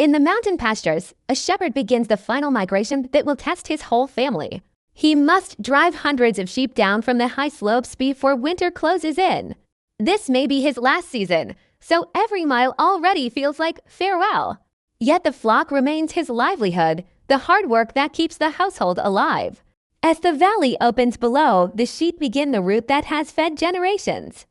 In the mountain pastures, a shepherd begins the final migration that will test his whole family. He must drive hundreds of sheep down from the high slopes before winter closes in. This may be his last season, so every mile already feels like farewell. Yet the flock remains his livelihood, the hard work that keeps the household alive. As the valley opens below, the sheep begin the route that has fed generations.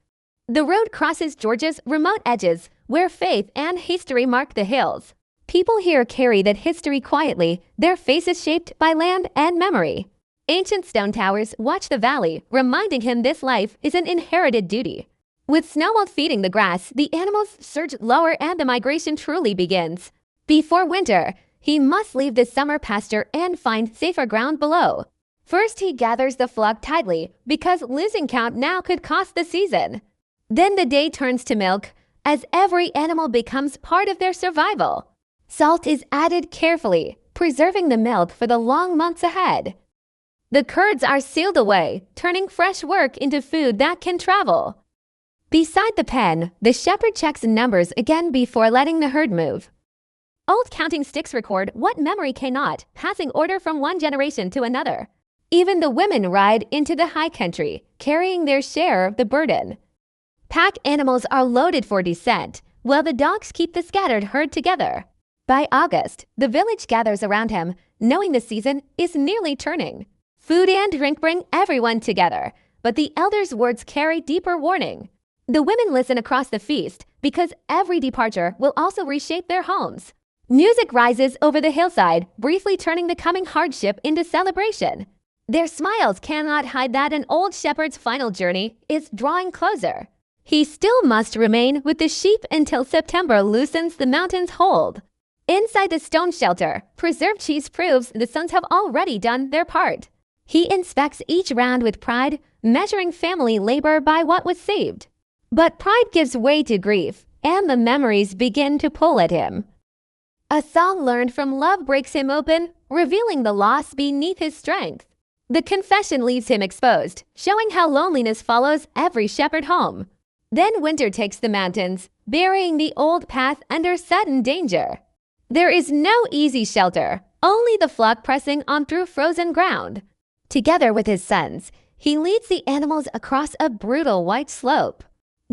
The road crosses Georgia's remote edges, where faith and history mark the hills. People here carry that history quietly, their faces shaped by land and memory. Ancient stone towers watch the valley, reminding him this life is an inherited duty. With snow feeding the grass, the animals surge lower and the migration truly begins. Before winter, he must leave the summer pasture and find safer ground below. First, he gathers the flock tightly, because losing count now could cost the season. Then the day turns to milk, as every animal becomes part of their survival. Salt is added carefully, preserving the milk for the long months ahead. The curds are sealed away, turning fresh work into food that can travel. Beside the pen, the shepherd checks numbers again before letting the herd move. Old counting sticks record what memory cannot, passing order from one generation to another. Even the women ride into the high country, carrying their share of the burden. Pack animals are loaded for descent, while the dogs keep the scattered herd together. By August, the village gathers around him, knowing the season is nearly turning. Food and drink bring everyone together, but the elders' words carry deeper warning. The women listen across the feast, because every departure will also reshape their homes. Music rises over the hillside, briefly turning the coming hardship into celebration. Their smiles cannot hide that an old shepherd's final journey is drawing closer. He still must remain with the sheep until September loosens the mountain's hold. Inside the stone shelter, preserved cheese proves the sons have already done their part. He inspects each round with pride, measuring family labor by what was saved. But pride gives way to grief, and the memories begin to pull at him. A song learned from love breaks him open, revealing the loss beneath his strength. The confession leaves him exposed, showing how loneliness follows every shepherd home. Then winter takes the mountains, burying the old path under sudden danger. There is no easy shelter, only the flock pressing on through frozen ground. Together with his sons, he leads the animals across a brutal white slope.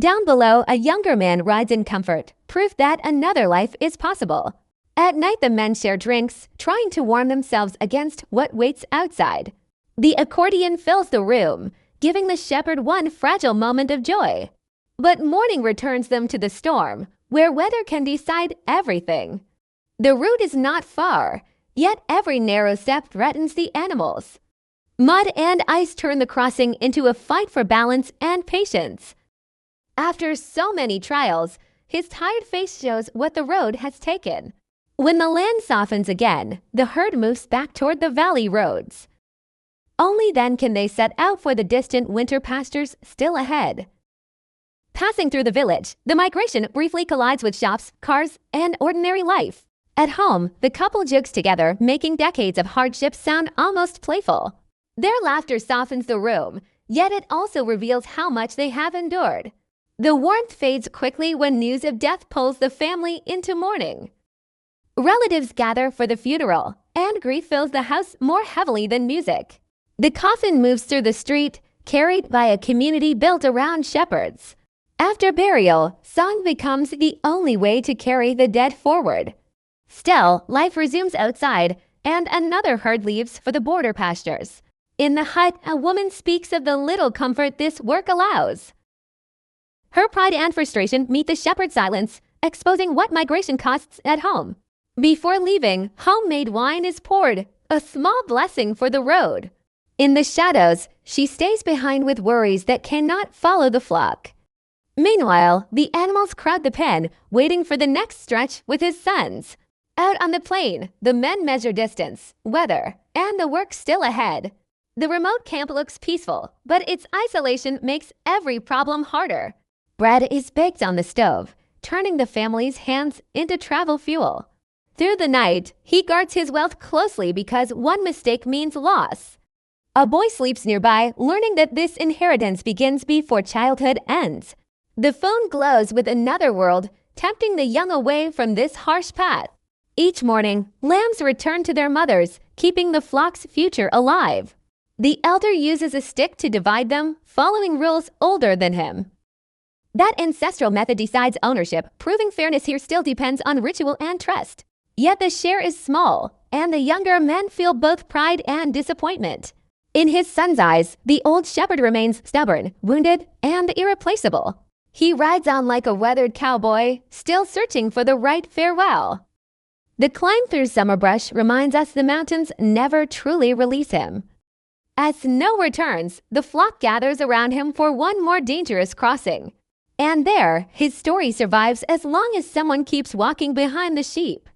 Down below, a younger man rides in comfort, proof that another life is possible. At night, the men share drinks, trying to warm themselves against what waits outside. The accordion fills the room, giving the shepherd one fragile moment of joy. But morning returns them to the storm, where weather can decide everything. The route is not far, yet every narrow step threatens the animals. Mud and ice turn the crossing into a fight for balance and patience. After so many trials, his tired face shows what the road has taken. When the land softens again, the herd moves back toward the valley roads. Only then can they set out for the distant winter pastures still ahead. Passing through the village, the migration briefly collides with shops, cars, and ordinary life. At home, the couple jokes together, making decades of hardship sound almost playful. Their laughter softens the room, yet it also reveals how much they have endured. The warmth fades quickly when news of death pulls the family into mourning. Relatives gather for the funeral, and grief fills the house more heavily than music. The coffin moves through the street, carried by a community built around shepherds. After burial, song becomes the only way to carry the dead forward. Still, life resumes outside, and another herd leaves for the border pastures. In the hut, a woman speaks of the little comfort this work allows. Her pride and frustration meet the shepherd's silence, exposing what migration costs at home. Before leaving, homemade wine is poured, a small blessing for the road. In the shadows, she stays behind with worries that cannot follow the flock. Meanwhile, the animals crowd the pen, waiting for the next stretch with his sons. Out on the plain, the men measure distance, weather, and the work still ahead. The remote camp looks peaceful, but its isolation makes every problem harder. Bread is baked on the stove, turning the family's hands into travel fuel. Through the night, he guards his wealth closely because one mistake means loss. A boy sleeps nearby, learning that this inheritance begins before childhood ends. The phone glows with another world, tempting the young away from this harsh path. Each morning, lambs return to their mothers, keeping the flock's future alive. The elder uses a stick to divide them, following rules older than him. That ancestral method decides ownership, proving fairness here still depends on ritual and trust. Yet the share is small, and the younger men feel both pride and disappointment. In his son's eyes, the old shepherd remains stubborn, wounded, and irreplaceable. He rides on like a weathered cowboy, still searching for the right farewell. The climb through summer brush reminds us the mountains never truly release him. As snow returns, the flock gathers around him for one more dangerous crossing. And there, his story survives as long as someone keeps walking behind the sheep.